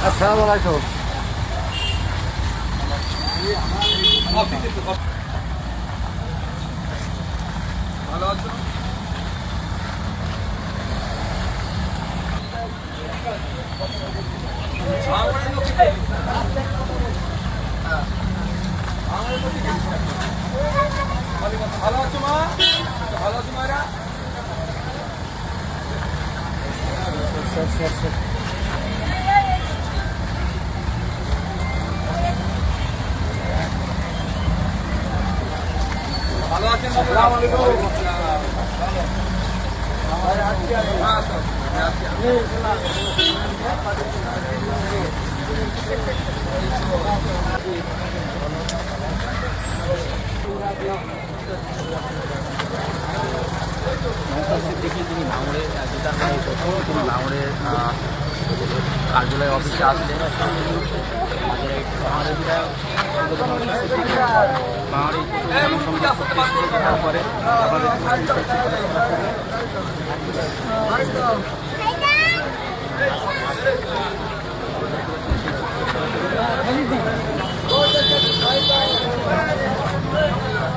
আসসালামু আলাইকুম। ভালো আছো? ভালো আছো মা? ভালো আছো মায়েরা? ভালো আছেন? আসসালামু আলাইকুম। দেখি তিনি ভাঙড়ের তিনি ভাঙড়ের কার্যালয় অফিসে আসলেন। আমাদের বিধায়ক পরে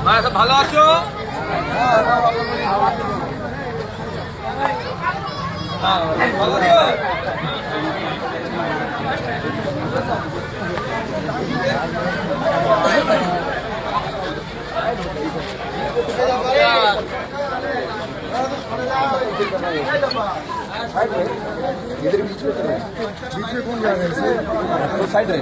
আমাদের ভালো আছো? ভালো আছো? इधर बीच में कौन जा रहे हैं? तो साइड रहे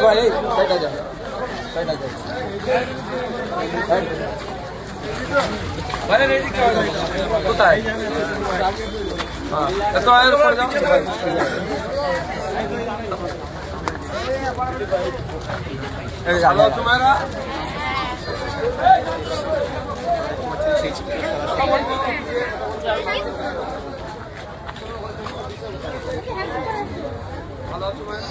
भाई, साइड आ जा, साइड आ जा, साइड বাইরে রেডি করা কোথায়? হ্যাঁ এত আয়ের পড়ে যাও। ভালো আছো মায়েরা? ভালো আছো মায়েরা?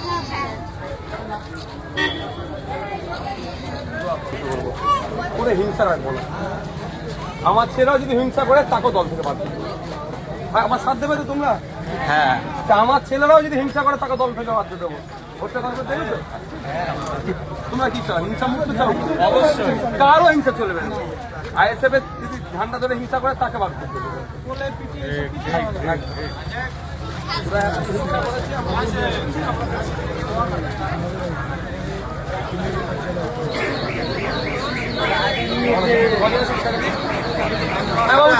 পুরো হিংসা রাখবো না। আমার ছেলেও যদি হিংসা করে তাকেও দল থেকে বাদ দেবো। আমার সাথ দেবে তো তোমরা? হ্যাঁ, তা আমার ছেলেরাও যদি হিংসা করে তাকে দল থেকে বাদ দেবো। ভোটটা করবে দেবে তো? তোমরা কি চাও? হিংসা মুক্ত চাও? অবশ্যই। কারও হিংসা চলবে না। আইএসএফ এর যদি ঝান্ডা ধরে হিংসা করে তাকে বাদ করতে হবে।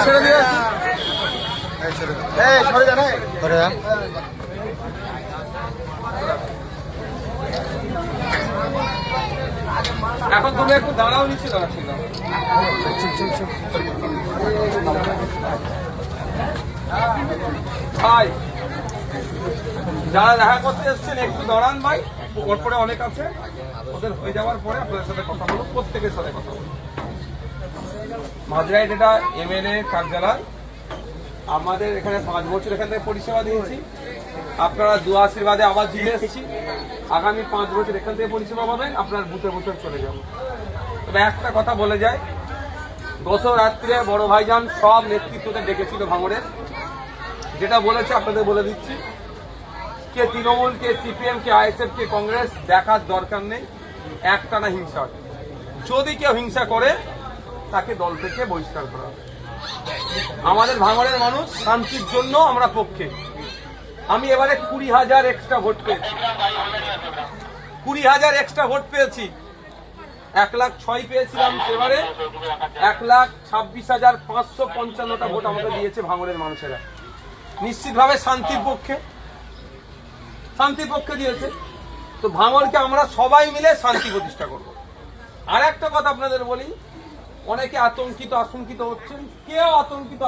ছেড়ে দিয়ে আসি। সরে যা, সরে যা। এখন তুমি একটু দাঁড়াও, নিচে দাঁড়াচ্ছিল। ভাই যারা দেখা করতে এসছেন একটু দাঁড়ান ভাই, ওপরে অনেক আছে, ওদের হয়ে যাওয়ার পরে আপনাদের সাথে কথা বলবো, প্রত্যেকের সাথে কথা বলবো। মাঝরাইট এটা এমএলএ কার্যালয়। আমাদের এখানে 5 বছর এখান থেকে পরিষেবা দিয়েছি। আপনারা দু আশীর্বাদে আবার জিতে এসেছি। আগামী 5 বছর এখান থেকে পরিষেবা পাবেন, আপনার বুথে বুথে চলে যাব। তবে একটা কথা বলে যায়, গত রাত্রে বড় ভাইজান সব নেতৃত্বদের ডেকেছিল ভাঙড়ের। যেটা বলেছে আপনাদের বলে দিচ্ছি, কে তৃণমূল, কে সিপিএম, কে আইএসএফ, কে কংগ্রেস দেখার দরকার নেই। একটানা হিংসা হয়। যদি কেউ হিংসা করে তাকে দল থেকে বহিষ্কার করা হবে। আমাদের ভাঙড়ের মানুষ শান্তির জন্য আমরা পক্ষে। আমি এবারে 20,000 এক্সট্রা ভোট পেয়েছি। 20,000 এক্সট্রা ভোট পেয়েছি। 1,06,000 পেয়েছিলাম এবারে। 1,26,555টা ভোট আমাকে দিয়েছে ভাঙড়ের মানুষেরা। নিশ্চিতভাবে শান্তির পক্ষে দিয়েছে। তো ভাঙড়কে আমরা সবাই মিলে শান্তি প্রতিষ্ঠা করব। আর একটা কথা আপনাদের বলি, অনেকে আতঙ্কিত হচ্ছেন, কেউ আতঙ্কিত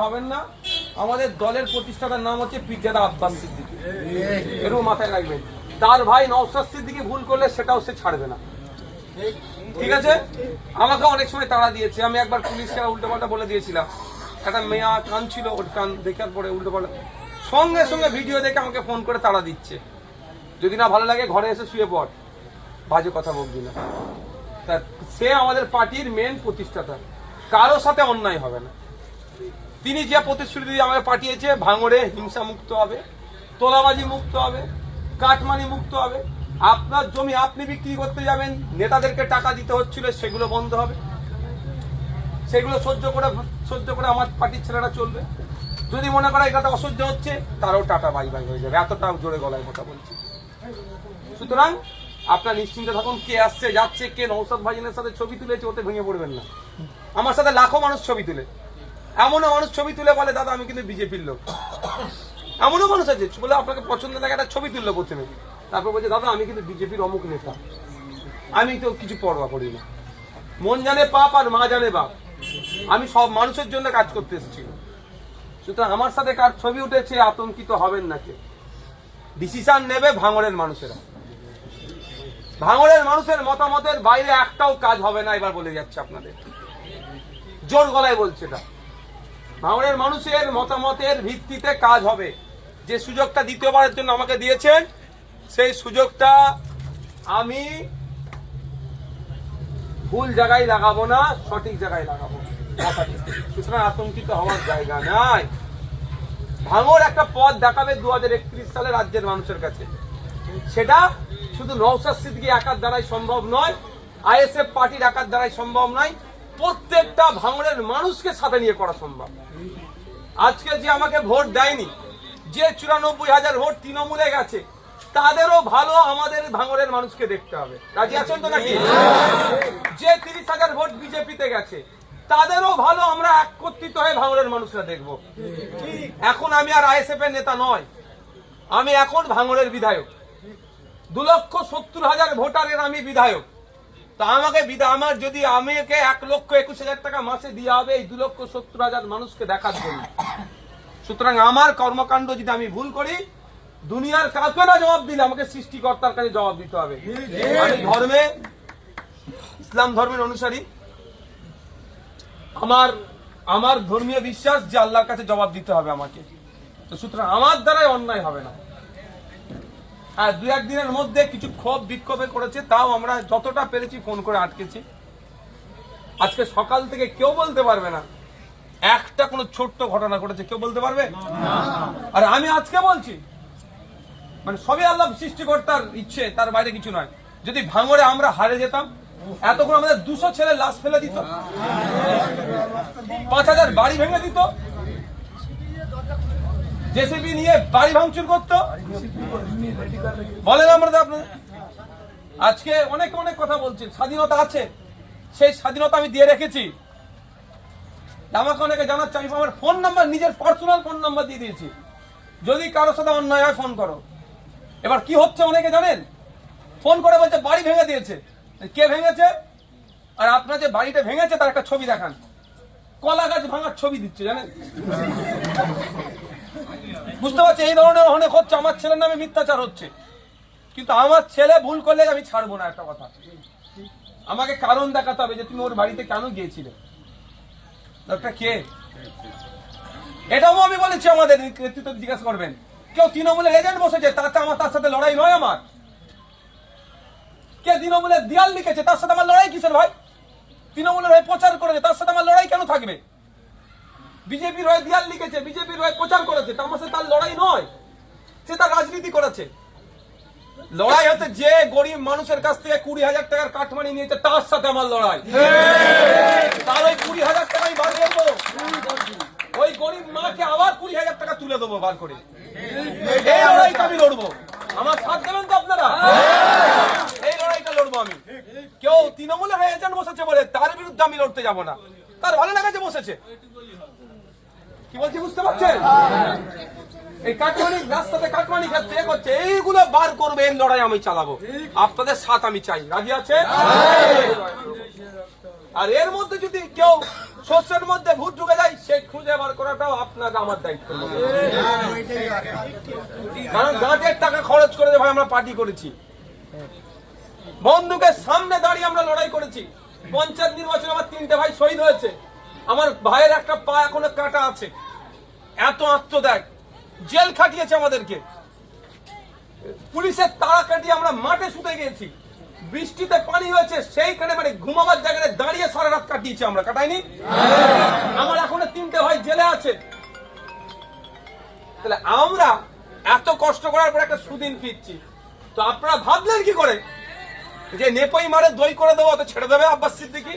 হবেন না। আমাদের দলের প্রতিষ্ঠাতার নাম হচ্ছে পিরজাদা আব্বাস সিদ্দিকী, এরও মাথায় রাখবেন। তার ভাই নওশাদ সিদ্দিকী ভুল করলে সেটাও সে ছাড়বে না, ঠিক আছে? আমাকে অনেক সময় তাড়া দিয়েছে। আমি একবার পুলিশকে উল্টোপাল্টা বলে দিয়েছিলাম, একটা মেয়া কান ছিল, ওর কান দেখার পরে উল্টোপাল্টা সঙ্গে সঙ্গে ভিডিও দেখে আমাকে ফোন করে তাড়া দিচ্ছে। যদি না ভালো লাগে ঘরে এসে শুয়ে পড়, বাজে কথা বলবি না। তা সে আমাদের পার্টির মেন প্রতিষ্ঠাতা। কারোর সাথে অন্যায় হবে না। তিনি যে প্রতিশ্রুতি দিয়ে আমাকে পাঠিয়েছে, ভাঙড়ে হিংসা মুক্ত হবে, তোলাবাজি মুক্ত হবে, কাটমানি মুক্ত হবে। আপনার জমি আপনি বিক্রি করতে যাবেন, নেতাদেরকে টাকা দিতে হচ্ছিল, সেগুলো বন্ধ হবে। সেগুলো সহ্য করে আমার পার্টির ছেলেরা চলবে। যদি মনে করা এটা অসহ্য হচ্ছে, তারাও টাটা বাই বাই হয়ে যাবে। এতটা জোরে গলায় কথা বলছি। সুতরাং আপনার নিশ্চিন্তে থাকুন, কে আসছে যাচ্ছে, কে নওশাদ ভাইজানের সাথে ছবি তুলেছে, ওতে ভেঙে পড়বেন না। আমার সাথে লাখো মানুষ ছবি তুলে, এমনও মানুষ ছবি তুলে বলে দাদা আমি কিন্তু বিজেপির লোক। এমনও মানুষ আছে বলে আপনাকে পছন্দ লাগে একটা ছবি তুললো প্রথমে, তারপর বলছে দাদা আমি কিন্তু বিজেপির অমুক নেতা, আমি তো কিছু পরোয়া করি না। মন জানে পাপ আর মা জানে বাপ। আমি সব মানুষের জন্য কাজ করতে এসেছি। সুতরাং আমার সাথে কার ছবি উঠেছে আতঙ্কিত হবেন না। কে ডিসিশন নেবে? ভাঙড়ের মানুষেরা। ভাঙড়ের মানুষের মতামতের বাইরে একটাও কাজ হবে না, এবার বলে যাচ্ছে আপনাদের, জোর গলায় বলছে। এটা ভাঙড়ের মানুষের মতামতের ভিত্তিতে কাজ হবে। যে সুযোগটা দ্বিতীয়বারের জন্য আমাকে দিয়েছেন, সেই সুযোগটা আমি ভুল জায়গায় লাগাবো না, সঠিক জায়গায় লাগাবো। সুতরাং আতঙ্কিত হওয়ার জায়গা নাই। ভাঙড় একটা পথ দেখাবে 2031 সালে রাজ্যের মানুষের কাছে। সেটা শুধু নওশাদ সিদ্দিকী একার দ্বারাই সম্ভব নয়, আইএসএফ পার্টির একার দ্বারাই সম্ভব নয়, প্রত্যেকটা ভাঙড়ের মানুষকে সাথে নিয়ে করা সম্ভব। আজকে যে আমাকে ভোট দেয়নি, যে 94,000 ভোট তৃণমূলে গেছে, তাদেরও ভালো আমাদের ভাঙড়ের মানুষকে দেখতে হবে। রাজি আছেন তো নাকি? যে 30,000 ভোট বিজেপিতে গেছে, তাদেরও ভালো আমরা একত্রিত হয়ে ভাঙড়ের মানুষরা দেখব। এখন আমি আর আইএসএফ এর নেতা নয়, আমি এখন ভাঙড়ের বিধায়ক। 2,70,000 ভোটারের আমি বিধায়ক। তা আমাকে আমার যদি আমাকে 1,21,000 টাকা মাসে দেওয়া হবে এই 2,70,000 মানুষকে দেখার জন্য। সুতরাং আমার কর্মকাণ্ড যদি আমি ভুল করি, দুনিয়ার কাউকে না জবাব দিলে আমাকে সৃষ্টিকর্তার কাছে জবাব দিতে হবে। আমি ইসলাম ধর্মের অনুসারী, আমার ধর্মীয় বিশ্বাস যে আল্লাহর কাছে জবাব দিতে হবে আমাকে। তো সুতরাং আমার দ্বারাই অন্যায় হবে না। আর 2-1 দিনের মধ্যে কিছু ক্ষোভ বিক্ষোভে করেছে, তাও আমরা যতটা পেরেছি ফোন করে আটকেছি। আজকে সকাল থেকে কেউ বলতে পারবে না একটা কোনো ছোট্ট ঘটনা ঘটেছে, কেউ বলতে পারবে? আর আমি আজকে বলছি, মানে সবই আল্লাহ সৃষ্টিকর্তার ইচ্ছে, তার বাইরে কিছু নয়। যদি ভাঙড়ে আমরা হারে যেতাম, এতক্ষণ আমাদের 200 ছেলে লাশ ফেলে দিত, 5,000 বাড়ি ভেঙে দিত, জেসিবি নিয়ে বাড়ি ভাঙচুর করতো। বলেন আমরা আপনার আজকে অনেক কথা বলছেন, স্বাধীনতা আছে, সেই স্বাধীনতা আমি দিয়ে রেখেছি। আমাকে অনেকে জানাচ্ছে, আমি আমার ফোন নাম্বার, নিজের পার্সোনাল ফোন নাম্বার দিয়ে দিয়েছি, যদি কারোর সাথে অন্যায় হয় ফোন করো। এবার কি হচ্ছে অনেকে জানেন, ফোন করে বলছে বাড়ি ভেঙে দিয়েছে। কে ভেঙেছে? আর আপনার যে বাড়িটা ভেঙেছে তার একটা ছবি দেখান, কলা গাছ ভাঙার ছবি দিচ্ছে, জানেন? বুঝতে পারছি এই ধরনের অনেক হচ্ছে, আমার ছেলের নামে মিথ্যাচার হচ্ছে। কিন্তু আমার ছেলে ভুল করলে আমি ছাড়বো না। একটা কথা, আমাকে কারণ দেখাতে হবে যে তুমি ওর বাড়িতে কেন গিয়েছিলে, লোকটা কে। এটাও আমি বলেছি, আমাদের নেতৃত্ব জিজ্ঞাসা করবেন। কেউ তৃণমূলের এজেন্ট বসেছে, তার সাথে লড়াই নয় আমার। কে তৃণমূলের দেয়াল লিখেছে, তার সাথে আমার লড়াই কিসের ভাই? তৃণমূলের হয়ে প্রচার করেছে, তার সাথে আমার লড়াই কেন থাকবে? বিজেপির হয়ে দেয়াল লিখেছে, বিজেপির হয়ে প্রচার করেছে, তার সাথে তার লড়াই নয়, সে তার রাজনীতি করেছে। লড়াই হচ্ছে যে গরিব মানুষের কাছ থেকে 20,000 টাকার কাটমানি নিয়েছে, তার সাথে আমার লড়াই। তার ওই 20,000 টাকা আমি বার করবো, ওই গরিব মাকে আবার 20,000 টাকা তুলে দেবো বার করে। এই লড়াইটা আমি লড়বো। আমার সাথ দেবেন তো আপনারা? এই লড়াইটা লড়বো আমি। কেউ তৃণমূলের হয়ে এজেন্ট বসেছে বলে তার বিরুদ্ধে আমি লড়তে যাবো না। তার ভালো লাগাছে বসেছে, কি বলছি বুঝতে পারছেন? এই কাটমানি, রাস্তাতে কাটমানি খাচ্ছে, এ করছে, এইগুলো বার করবে, এই লড়াই আমি চালাবো। আপনাদের সাথ আমি চাই, রাজি আছে? আর এর মধ্যে যদি কেউ শস্যের মধ্যে ভূত ঢুকে যায়, সে খুঁজে বার করাটাও আপনাকে আমার দায়িত্ব। কারণ গাঁটের টাকা খরচ করে ভাই আমরা পার্টি করেছি, বন্দুকের সামনে দাঁড়িয়ে আমরা লড়াই করেছি। পঞ্চায়েত নির্বাচনে আমার 3টে ভাই শহীদ হয়েছে, আমার ভাইয়ের একটা পা এখনো কাটা আছে। এত আত্মত্যাগ, জেল খাটিয়েছে আমাদেরকে, পুলিশের তাড়া কাটিয়ে আমরা মাঠে শুতে গিয়েছি, বৃষ্টিতে পানি হয়েছে সেইখানে মানে ঘুমাবার জায়গায় দাঁড়িয়ে সারা রাত কাটিয়েছি আমরা, কাটাইনি? আমার এখনো 3টে ভাই জেলে আছে। তাহলে আমরা এত কষ্ট করার পর একটা সুদিন ফিরছি, তো আপনারা ভাবলেন কি করে যে নেপই মারে দই করে দেবো তো ছেড়ে দেবে আব্বাস সিদ্দিকী?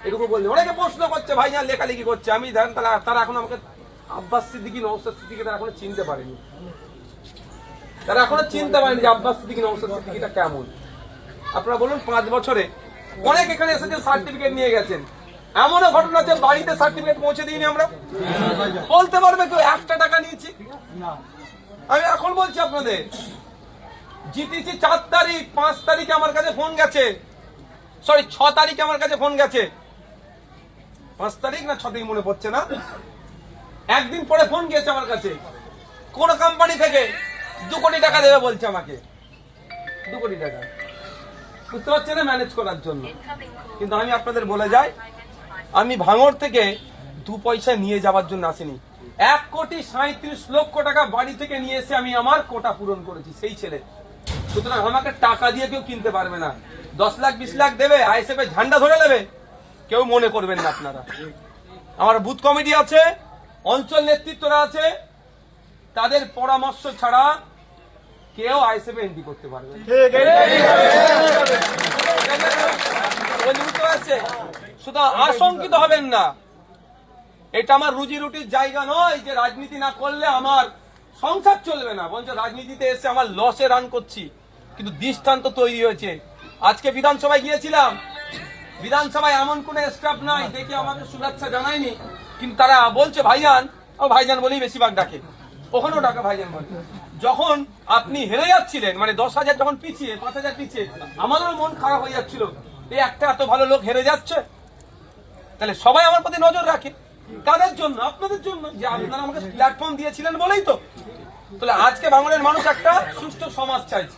এটুকু বললে অনেকে প্রশ্ন করছে, ভাই না লেখালেখি করছে, আমি জানেন তারা এখন আমাকে আব্বাস সিদ্দিকী নওশাদ সিদ্দিকী তারা এখনো চিনতে পারেনি। তারা এখনো চিনতে পারেনি যে আব্বাস সিদ্দিকী নওশাদ সিদ্দিকীটা কেমন। আপনারা বলুন 5 বছরে অনেক এখানে এসেছেন সার্টিফিকেট নিয়ে গেছেন, এমনও ঘটনা আছে বাড়িতে সার্টিফিকেট পৌঁছে দিইনি আমরা। বলতে পারবে কেউ 1 টাকা নিয়েছি? আমি এখন বলছি আপনাদের, জিতেছি 4 তারিখ, 5 তারিখে আমার কাছে ফোন গেছে, সরি 6 তারিখে আমার কাছে ফোন গেছে, 5 তারিখ না 6 তারিখ মনে পড়ছে না, একদিন পরে ফোন গেছে আমার কাছে কোন কোম্পানি থেকে 2 কোটি টাকা দেবে বলছে আমাকে, 2 কোটি টাকা। বুঝতে পারছেন না, ম্যানেজ করার জন্য। কিন্তু আমি আপনাদের বলে যাই, আমি ভাঙড় থেকে 2 পয়সা নিয়ে যাওয়ার জন্য আসিনি। 1,37,00,000 টাকা বাড়ি থেকে নিয়ে এসে আমি আমার কোটা পূরণ করেছি সেই ছেলে। সুতরাং আমাকে টাকা দিয়ে কেউ কিনতে পারবে না। 10 লাখ 20 লাখ দেবে, আইএসএফ এর ঝান্ডা ধরে নেবে, কেউ মনে করবেন না আপনারা। আমার বুথ কমিটি আছে, অঞ্চল নেতৃত্বরা আছে, তাদের পরামর্শ ছাড়া কেউ আইএসএফ এ এন্ট্রি করতে পারবে না। শুধু আশঙ্কিত হবেন না, এটা আমার রুজি রুটির জায়গা নয় যে রাজনীতি না করলে আমার সংসার চলবে না, বরঞ্চ রাজনীতিতে এসে আমার লসে রান করছি। কিন্তু দৃষ্টান্ত তৈরি হয়েছে। আজকে বিধানসভায় গিয়েছিলাম, বিধানসভায় এমন কোন স্টাফ নাই দেখে আমাকে শুভেচ্ছা জানায়নি, কিন্তু তারা বলছে ভাইজান, ভাইজান বলেই বেশিরভাগ ডাকে, ওখানেও ডাকা ভাইজান বলে। যখন আপনি হেরে যাচ্ছিলেন, মানে 10,000 যখন পিছিয়ে 5,000 পিছিয়ে, আমাদেরও মন খারাপ হয়ে যাচ্ছিল, এই একটা এত ভালো লোক হেরে যাচ্ছে। তাহলে সবাই আমার প্রতি নজর রাখে, কাদের জন্য? আপনাদের জন্য, যে আপনারা আমাকে প্ল্যাটফর্ম দিয়েছিলেন বলেই তো। তাহলে আজকে ভাঙড়ের মানুষ একটা সুষ্ঠু সমাজ চাইছে,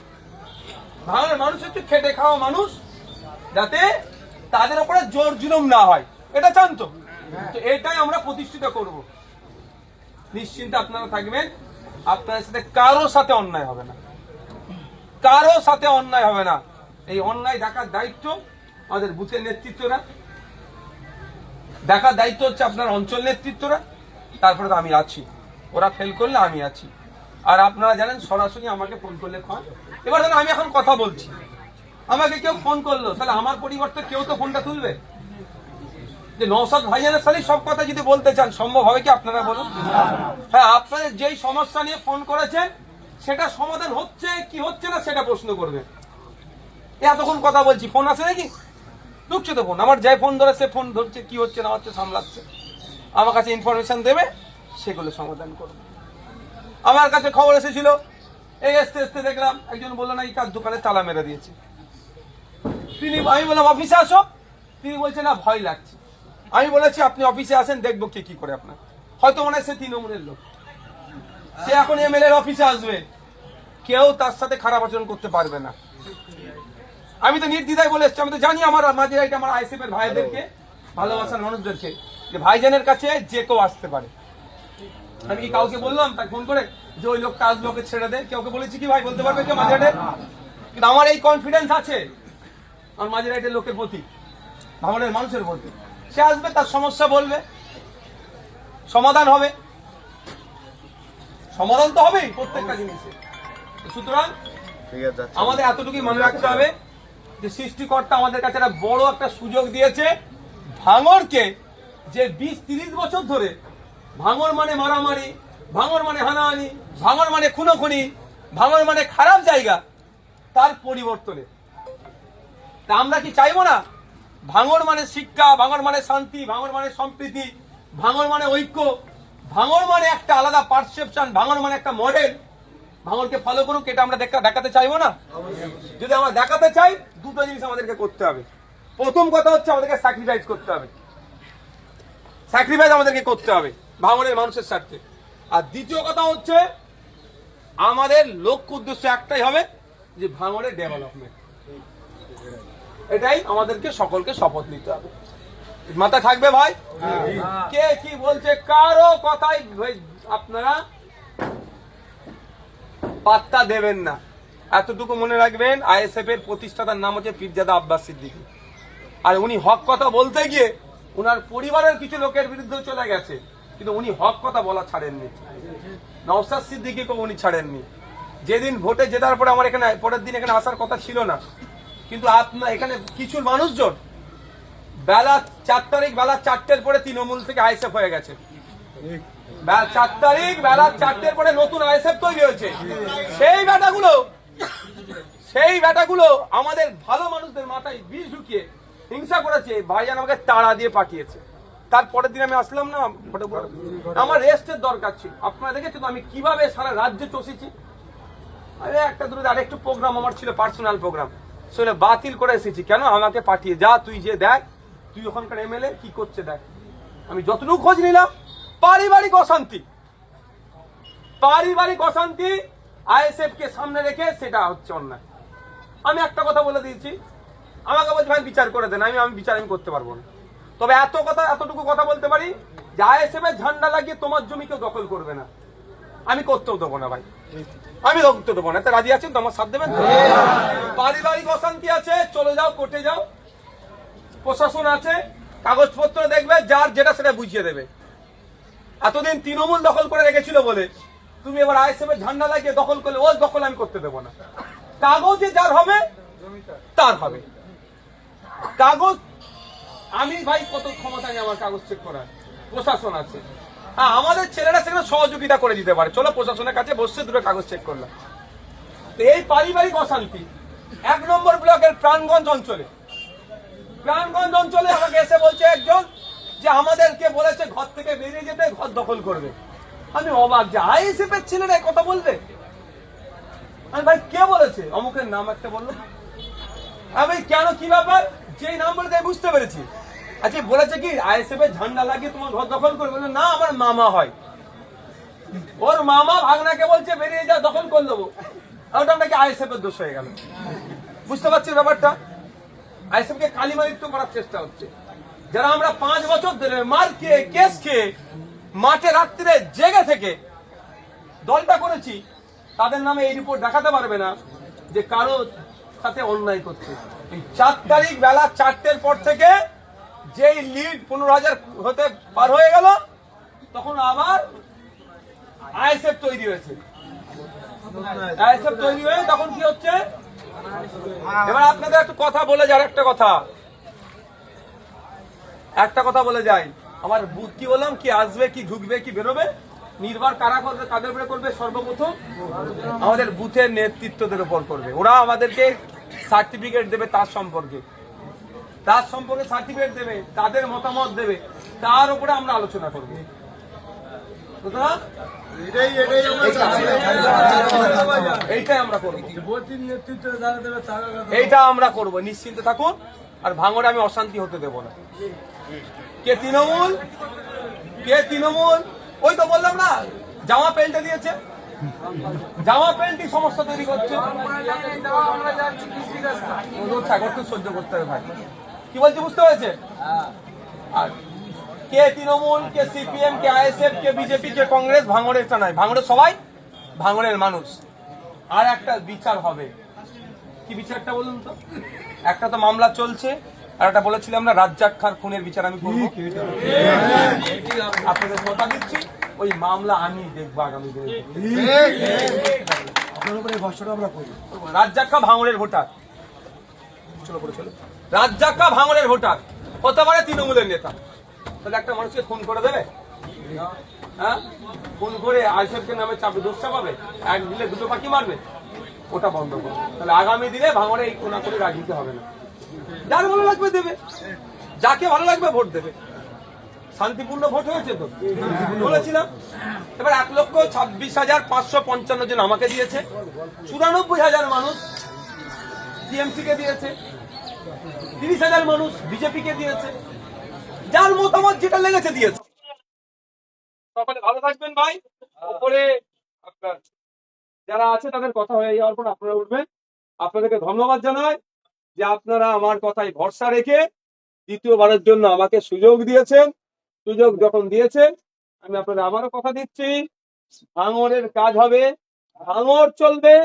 ভাঙড়ের মানুষ একটু খেটে খাওয়া মানুষ, যাতে তাদের উপরে জোর জুলুম না হয়, এটা চান তো? তো এটাই আমরা প্রতিষ্ঠিত করব। নিশ্চিন্তে আপনারা থাকবেন, আপনাদের সাথে কারোর সাথে অন্যায় হবে না, কারো সাথে অন্যায় হবে না। এই অন্যায় দেখার দায়িত্ব আমাদের বুথের নেতৃত্বরা, দেখার দায়িত্ব হচ্ছে আপনার অঞ্চল নেতৃত্বরা, তারপরে তো আমি আছি, ওরা ফেল করলে আমি আছি। আর আপনারা জানেন সরাসরি আমাকে ফোন করলে খান। এবার ধরেন আমি এখন কথা বলছি, আমাকে কেউ ফোন করলো, তাহলে আমার পরিবর্তে কেউ তো ফোনটা তুলবে। যে নওশাদ ভাইজানের সাথে সব কথা যদি বলতে চান, সম্ভব হবে কি আপনারা বলুন? হ্যাঁ, আপনাদের যেই সমস্যা নিয়ে ফোন করেছেন সেটা সমাধান হচ্ছে কি হচ্ছে না সেটা প্রশ্ন করবে। এতক্ষণ কথা বলছি, ফোন আসে নাকি? ঢুকছে তো ফোন, আমার যাই ফোন ধরে সে ফোন ধরছে, কি হচ্ছে না হচ্ছে সামলাচ্ছে, আমার কাছে ইনফরমেশন দেবে, সেগুলো সমাধান করবে। আমার কাছে খবর এসেছিল, এই আসতে আসতে দেখলাম একজন বললো না, এই তার দোকানে তালা মেরে দিয়েছে। আমি বললাম অফিসে আসো, তিনি বলছেন না ভয় লাগছে। আমি বলেছি আপনি অফিসে আসেন, দেখবো কে কি করে আপনার। হয়তো মনে হয় সে তৃণমূলের লোক, সে এখন এমএলএ এর অফিসে আসবে, কেউ তার সাথে খারাপ আচরণ করতে পারবে না। আমি তো নির্দ্বিধায় বলে এসছি, আমি তো জানি আমার মাঝে আমার আইএসএফ এর ভাইদেরকে, ভালোবাসার মানুষদেরকে, যে ভাইজানের কাছে যে কেউ আসতে পারে। আমি কি কাউকে বললাম তাকে ফোন করে যে ওই লোকটা আসবে, ওকে ছেড়ে দে? কেউকে বলেছি কি ভাই? বলতে পারবে কেউ মাঝে? কিন্তু আমার এই কনফিডেন্স আছে আমার মাঝে রাইটের লোকের প্রতি, ভাঙড়ের মানুষের প্রতি। সে আসবে, তার সমস্যা বলবে, সমাধান হবে, সমাধান তো হবেই প্রত্যেকটা জিনিসে। সুতরাং আমাদের এতটুকুই মনে রাখতে হবে যে সৃষ্টিকর্তা আমাদের কাছে একটা বড় একটা সুযোগ দিয়েছে। ভাঙড়কে যে 20-30 বছর ধরে ভাঙড় মানে মারামারি, ভাঙড় মানে হানাহানি, ভাঙড় মানে খুনোখুনি, ভাঙড় মানে খারাপ জায়গা, তার পরিবর্তনে তা আমরা কি চাইবো না? ভাঙড় মানে শিক্ষা, ভাঙড় মানে শান্তি, ভাঙড় মানে সম্প্রীতি, ভাঙড় মানে ঐক্য, ভাঙড় মানে একটা আলাদা পারসেপশন, ভাঙড় মানে একটা মডেল, ভাঙড়কে ফলো করুক, এটা আমরা দেখাতে চাইবো না? যদি আমরা দেখাতে চাই, দুটো জিনিস আমাদেরকে করতে হবে। প্রথম কথা হচ্ছে আমাদেরকে স্যাক্রিফাইস করতে হবে, স্যাক্রিফাইস আমাদেরকে করতে হবে ভাঙড়ের মানুষের স্বার্থে। আর দ্বিতীয় কথা হচ্ছে আমাদের লক্ষ্য উদ্দেশ্য একটাই হবে যে ভাঙড়ের ডেভেলপমেন্ট। এটাই আমাদেরকে সকলকে শপথ নিতে হবে। মাথায় থাকবে ভাই? কে কি বলছে কারো কথাই আপনারা পাত্তা দেবেন না। এতটুকু মনে রাখবেন, আইএসএফ এর প্রতিষ্ঠাতার নাম হচ্ছে পীরজাদা আব্বাস সিদ্দিকী। আর উনি হক কথা বলতে গিয়ে উনার পরিবারের কিছু লোকের বিরুদ্ধে চলে গেছে, কিন্তু উনি হক কথা বলা ছাড়েননি। নওশাদ সিদ্দিকীকে উনি ছাড়েননি। যেদিন ভোটে জেতার পরে আমার এখানে পরের দিন এখানে আসার কথা ছিল না, কিন্তু আপনার এখানে কিছু মানুষজন বেলা 4 তারিখ বেলা 4টের পরে তৃণমূল থেকে আইএসএফ হয়ে গেছে। 4 তারিখ বেলা 4টের পরে নতুন আইএসএফ তৈরি হয়েছে। সেই ব্যাটাগুলো আমাদের ভালো মানুষদের মাথায় বিষ ঢুকিয়ে হিংসা করেছে। ভাইজান আমাকে তাড়া দিয়ে পাঠিয়েছে। তারপরের দিন আমি আসলাম না, আমার রেস্টের দরকার ছিল। আপনারা দেখেছেন আমি কিভাবে সারা রাজ্যে চষেছি। আরে একটা দূরে আরেকটু প্রোগ্রাম আমার ছিল, পার্সোনাল প্রোগ্রাম, সেটা বাতিল করে এসেছি। কেন? আমাকে পাঠিয়ে যা, তুই যে দেখ, তুই ওখানকার এমএলএ কি করছে দেখ। আমি যতটুকু খোঁজ নিলাম, পারিবারিক অশান্তি আইএসএফ কে সামনে রেখে সেটা হচ্ছে অন্যায়। আমি একটা কথা বলে দিয়েছি, আমাকে বলছে ভাই বিচার করে দেন। আমি বিচার আমি করতে পারবো না, তবে এতটুকু কথা বলতে পারি যে আইএসএফ এর ঝান্ডা লাগিয়ে তোমার জমি কেউ দখল করবে না। আমি করতেও দেবো না ভাই, আমি করতে দেবো না। তা রাজি আছেন তো? আমার সাথ দেবেন? পারিবারিক অশান্তি আছে, চলে যাও, কোর্টে যাও, প্রশাসন আছে, কাগজপত্র দেখবে, যার যেটা সেটা বুঝিয়ে দেবে। এতদিন তৃণমূল দখল করে রেখেছিল বলে তুমি এবার আইএসএফ এর ঝান্ডা লাগিয়ে দখল করলে, ওই দখল আমি করতে দেবো না। কাগজে যার হবে তার হবে। কাগজ আমি ভাই কত ক্ষমতা নেই আমার কাগজ চেক করার, প্রশাসন আছে। হ্যাঁ, আমাদের ছেলেরা সেখানে সহযোগিতা করে দিতে পারে। চলো প্রশাসনের কাছে বসে দুটো কাগজ চেক করলাম। তো এই পারিবারিক অশান্তি 1 নম্বর ব্লকের প্রাণগঞ্জ অঞ্চলে আমাকে এসে বলছে একজন যে আমাদেরকে বলেছে ঘর থেকে বেরিয়ে যেতে, ঘর দখল করবে। আমি অবাক যে আইএসএফ এর ছেলেরা কথা বলবে। আমি ভাই কে বলেছে? অমুকের নাম একটা বললো। আমি কেন, কি ব্যাপার? যেই নাম বলে তাই বুঝতে পেরেছি। আচ্ছা, বলেছে কি আইএসএফ এর ঝান্ডা লাগিয়ে তোমার ঘর দখল করবে? না, আমার মামা হয়। ওর মামা ভাগনাকে বলছে বেরিয়ে যা, দখল করে দেবো। ওটা নাকি আইএসএফ এর দোষ হয়ে গেল। বুঝতে পারছি ব্যাপারটা? আইএসএফ কে কালিমালিপ্ত করার চেষ্টা হচ্ছে। যারা আমরা 5 বছর ধরে মার খেয়ে, কেস খেয়ে, মাঠে রাত্রিরে জেগে থেকে দলটা করেছি, তাদের নামে এই রিপোর্ট দেখাতে পারবে না যে কারো সাথে অন্যায় করছে। এই 4 তারিখ বেলা 4টের পর থেকে যেই লিড 15,000 হতে পার হয়ে গেল, তখন আবার আইএসএফ তৈরি হয়েছে। আইএসএফ তৈরি হয়ে তখন কি হচ্ছে? এবার আপনাদের একটু কথা বলে যার একটা কথা বলে যাই। আমার বুথ কি বললাম, কি আসবে, কি ঢুকবে, কি বেরোবে, নির্ভর কারা করবে, কাদের উপরে করবে? সর্বপ্রথম আমাদের বুথের নেতৃত্বদের উপর করবে। ওরা আমাদেরকে সার্টিফিকেট দেবে, তার সম্পর্কে সার্টিফিকেট দেবে, তাদের মতামত দেবে, তার উপরে আমরা আলোচনা করবো। এইটাই আমরা করবো, এইটা আমরা করবো। নিশ্চিন্তে থাকুন। আর ভাঙড়ে আমি অশান্তি হতে দেবো না। কে তৃণমূল ওই তো বললাম না, জামা পেল্টে দিয়েছে, জামা পেল্টই সমস্যা তৈরি করছে। সহ্য করতে হবে ভাই, কি বলছি বুঝতে পেরেছে? আর কে তৃণমূল, কে সিপিএম, কে আইএসএফ, কে বিজেপি, কে কংগ্রেস, ভাঙড়ের টা নাই। ভাঙড়ের সবাই ভাঙড়ের মানুষ। আর একটা বিচার হবে। কি বিচারটা বলুন তো? একটা তো মামলা চলছে, আর একটা বলেছিলাম আমরা রাজ্জাক খান খুনের বিচার আমি করবো। আপনাদের কথা দিচ্ছি, ওই মামলা আমি দেখবো আগামী দিনে। রাজ্জাক খান ভাঙড়ের ভোটার, রাজ্জাক খান ভাঙড়ের ভোটার হতে পারে তৃণমূলের নেতা। তাহলে একটা মানুষকে খুন করে দেবে? হ্যাঁ, খুন করে আইএসএফকে নামে চাপে দোষ চাপাবে, এক দিলে দুটো পাখি মারবে। ওটা বন্ধ করো। তাহলে আগামী দিনে ভাঙড়ে এই কোনা করে রাজনীতি হবে না। যার ভালো লাগবে দেবে, যাকে ভালো লাগবে ভোট দেবে। শান্তিপূর্ণ ভোট হয়েছে তো বলেছিলাম। এবার 1,26,555 জন আমাকে দিয়েছে, 94,000 মানুষ টিএমসি কে দিয়েছে, 30,000 মানুষ বিজেপি কে দিয়েছে। যার মতামত যেটা লেগেছে দিয়েছে। সকলে ভালো থাকবেন ভাই। উপরে আপনার যারা আছে তাদের কথা হয়ে যাওয়ার পর আপনারা উঠবেন। আপনাদেরকে ধন্যবাদ জানাই যে আপনারা আমার কথায় ভরসা রেখে দ্বিতীয়বারের জন্য আমাকে সুযোগ দিয়েছেন। সুযোগ যখন দিয়েছেন, আমি আপনাদের আবারও কথা দিচ্ছি, ভাঙড়ের কাজ হবে, ভাঙড় চলবে,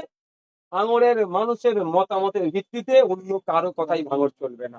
ভাঙড়ের মানুষের মতামতের ভিত্তিতে অন্য কারো কথাই ভাঙড় চলবে না।